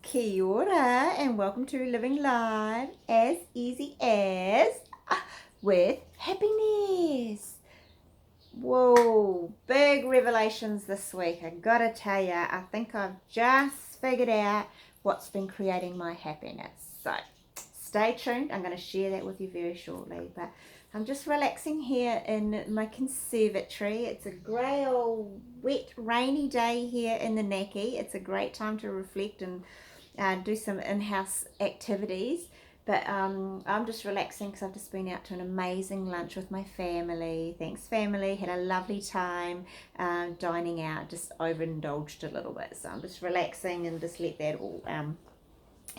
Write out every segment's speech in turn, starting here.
Kia ora and welcome to Living Life as Easy as with happiness. Whoa, big revelations this week. I gotta tell ya, I think I've just figured out what's been creating my happiness. So stay tuned. I'm going to share that with you very shortly. But I'm just relaxing here in my conservatory. It's a grey old wet rainy day here in the Naki. It's a great time to reflect and do some in-house activities. But I'm just relaxing because I've just been out to an amazing lunch with my family. Thanks, family. Had a lovely time dining out. Just overindulged a little bit. So I'm just relaxing and just let that all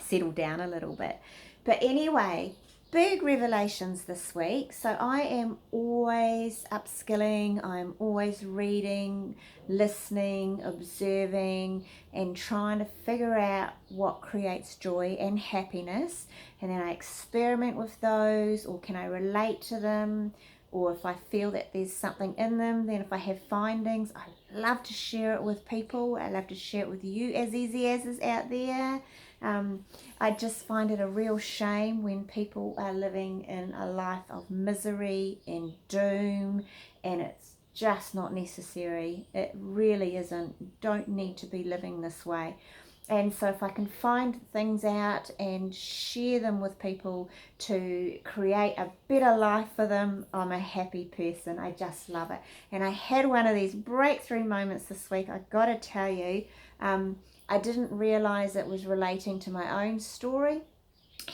settle down a little bit. But anyway, big revelations this week. So I am always upskilling. I'm always reading, listening, observing, and trying to figure out what creates joy and happiness. And then I experiment with those, or can I relate to them? Or if I feel that there's something in them, then if I have findings, I love to share it with people. I love to share it with you as easy as is out there. I just find it a real shame when people are living in a life of misery and doom, and it's just not necessary. It really isn't. You don't need to be living this way. And so if I can find things out and share them with people to create a better life for them, I'm a happy person. I just love it. And I had one of these breakthrough moments this week. I got to tell you, I didn't realize it was relating to my own story.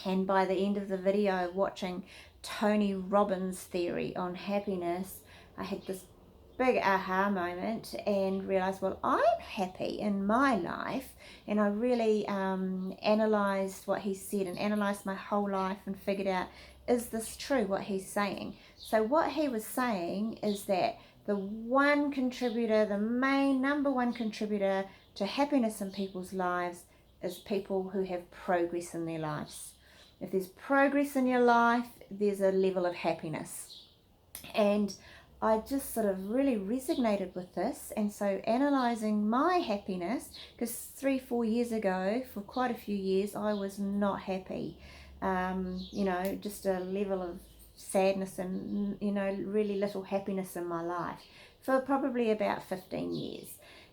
And by the end of the video, watching Tony Robbins' theory on happiness, I had this big aha moment and realized, well, I'm happy in my life. And I really analyzed what he said and analyzed my whole life and figured out, is this true, what he's saying? So what he was saying is that the one contributor, the main number one contributor to happiness in people's lives is people who have progress in their lives. If there's progress in your life, there's a level of happiness. And I just sort of really resonated with this. And so analysing my happiness, because 3-4 years ago, for quite a few years, I was not happy. Just a level of sadness and, really little happiness in my life for probably about 15 years.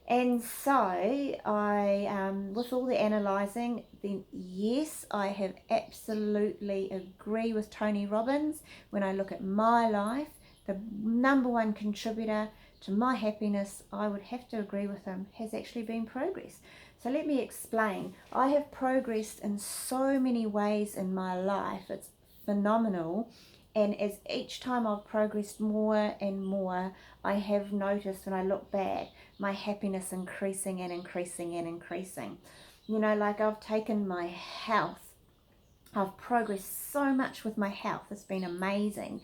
And so I, with all the analysing, then yes, I have absolutely agree with Tony Robbins. When I look at my life, the number one contributor to my happiness, I would have to agree with him, has actually been progress. So let me explain. I have progressed in so many ways in my life. It's phenomenal. And as each time I've progressed more and more, I have noticed when I look back, my happiness increasing and increasing and increasing. Like I've taken my health. I've progressed so much with my health. It's been amazing.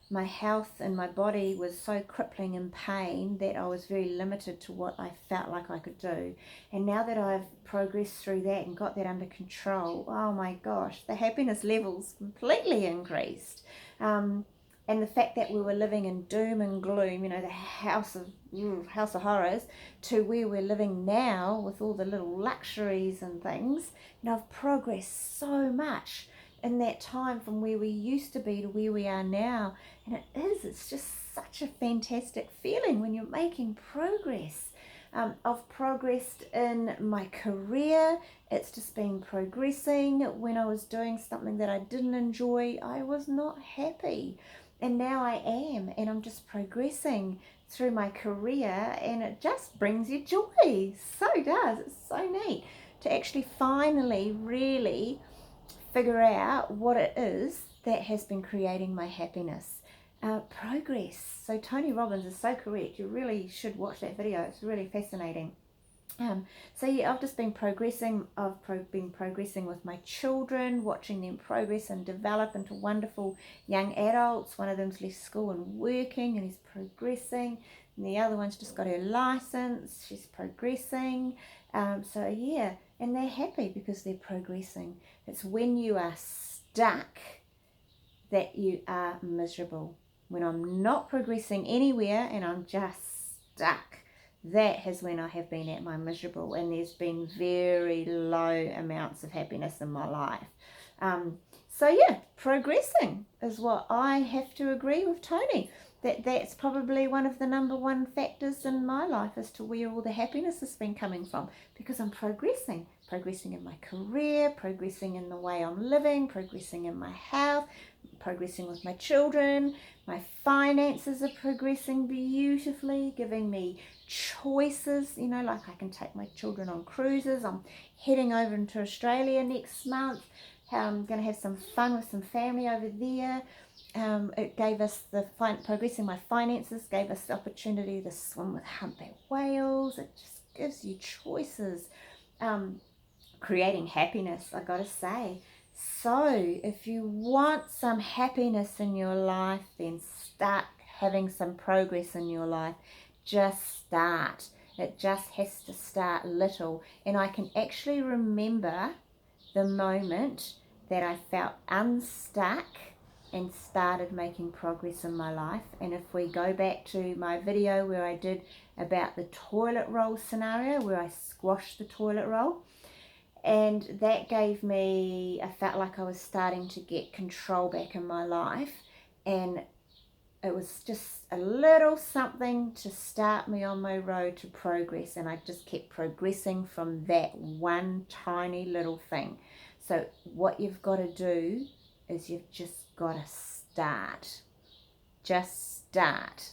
My health and my body was so crippling in pain that I was very limited to what I felt like I could do. And now that I've progressed through that and got that under control, oh my gosh, the happiness levels completely increased. And the fact that we were living in doom and gloom, the house of horrors, to where we're living now with all the little luxuries and things, I've progressed so much in that time from where we used to be to where we are now. And it's just such a fantastic feeling when you're making progress. I've progressed in my career. It's just been progressing. When I was doing something that I didn't enjoy, I was not happy. And now I am, and I'm just progressing through my career, and it just brings you joy. So does. It's so neat to actually finally really figure out what it is that has been creating my happiness. Progress. So Tony Robbins is so correct. You really should watch that video. It's really fascinating. I've just been progressing. I've been progressing with my children, watching them progress and develop into wonderful young adults. One of them's left school and working, and he's progressing. And the other one's just got her license. She's progressing. And they're happy because they're progressing. It's when you are stuck that you are miserable. When I'm not progressing anywhere and I'm just stuck, that is when I have been at my miserable, and there's been very low amounts of happiness in my life. So yeah, progressing is what I have to agree with Tony. That's probably one of the number one factors in my life as to where all the happiness has been coming from, because I'm progressing in my career, progressing in the way I'm living, progressing in my health, progressing with my children. My finances are progressing beautifully, giving me choices, like I can take my children on cruises. I'm heading over into Australia next month. I'm going to have some fun with some family over there. It gave us progressing my finances gave us the opportunity to swim with humpback whales. It just gives you choices. Creating happiness, I gotta say. So if you want some happiness in your life, then start having some progress in your life. Just start. It just has to start little. And I can actually remember the moment that I felt unstuck and started making progress in my life. And if we go back to my video where I did about the toilet roll scenario, where I squashed the toilet roll, and that gave me, I felt like I was starting to get control back in my life, and it was just a little something to start me on my road to progress, and I just kept progressing from that one tiny little thing. So what you've got to do is you've just got to start. Just start,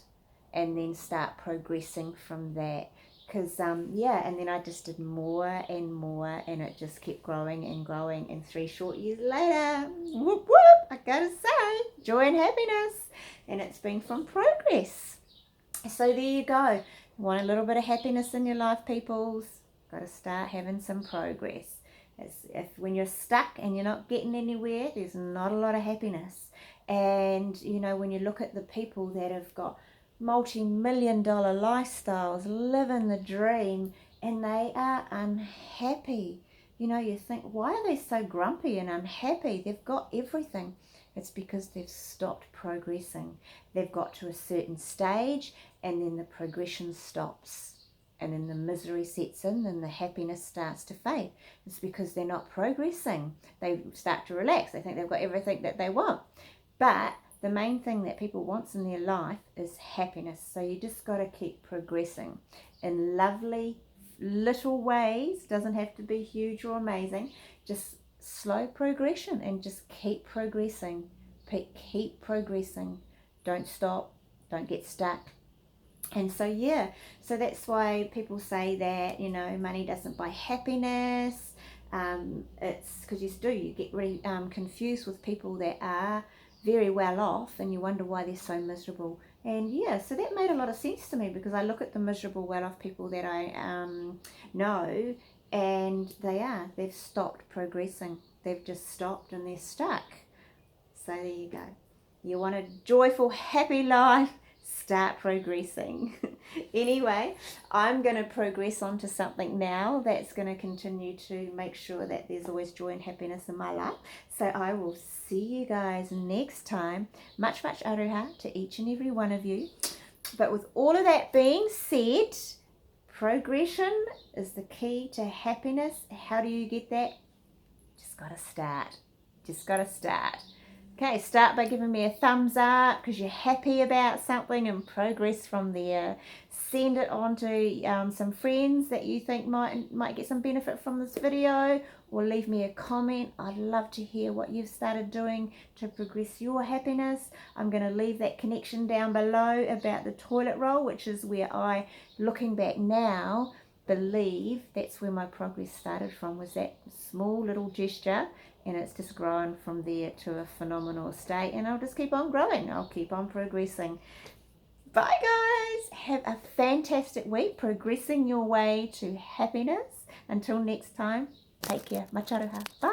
and then start progressing from that. Because and then I just did more and more, and it just kept growing and growing, and 3 short years later, whoop whoop, I gotta say, joy and happiness. And it's been from progress. So there you go. Want a little bit of happiness in your life, peoples? Got to start having some progress. If when you're stuck and you're not getting anywhere, there's not a lot of happiness. And when you look at the people that have got multi-million-dollar lifestyles, living the dream, and they are unhappy. You think, why are they so grumpy and unhappy? They've got everything. It's because they've stopped progressing. They've got to a certain stage, and then the progression stops, and then the misery sets in, and the happiness starts to fade. It's because they're not progressing. They start to relax. They think they've got everything that they want. But the main thing that people want in their life is happiness. So you just got to keep progressing in lovely little ways. Doesn't have to be huge or amazing. Just slow progression, and just keep progressing. Keep progressing. Don't stop. Don't get stuck. And so so that's why people say that money doesn't buy happiness. It's because you get really confused with people that are very well off, and you wonder why they're so miserable. And so that made a lot of sense to me, because I look at the miserable well off people that I know, and they've stopped progressing. They've just stopped, and they're stuck. So there you go. You want a joyful, happy life? Start progressing. Anyway, I'm going to progress onto something now that's going to continue to make sure that there's always joy and happiness in my life. So I will see you guys next time. Much aroha to each and every one of you. But with all of that being said, progression is the key to happiness. How do you get that? Just got to start. Just got to start. Okay, start by giving me a thumbs up because you're happy about something, and progress from there. Send it on to some friends that you think might get some benefit from this video, or leave me a comment. I'd love to hear what you've started doing to progress your happiness. I'm going to leave that connection down below about the toilet roll, which is where I, looking back now, believe that's where my progress started from, was that small little gesture. And it's just grown from there to a phenomenal state. And I'll just keep on growing. I'll keep on progressing. Bye, guys. Have a fantastic week progressing your way to happiness. Until next time, take care. Much aroha. Bye.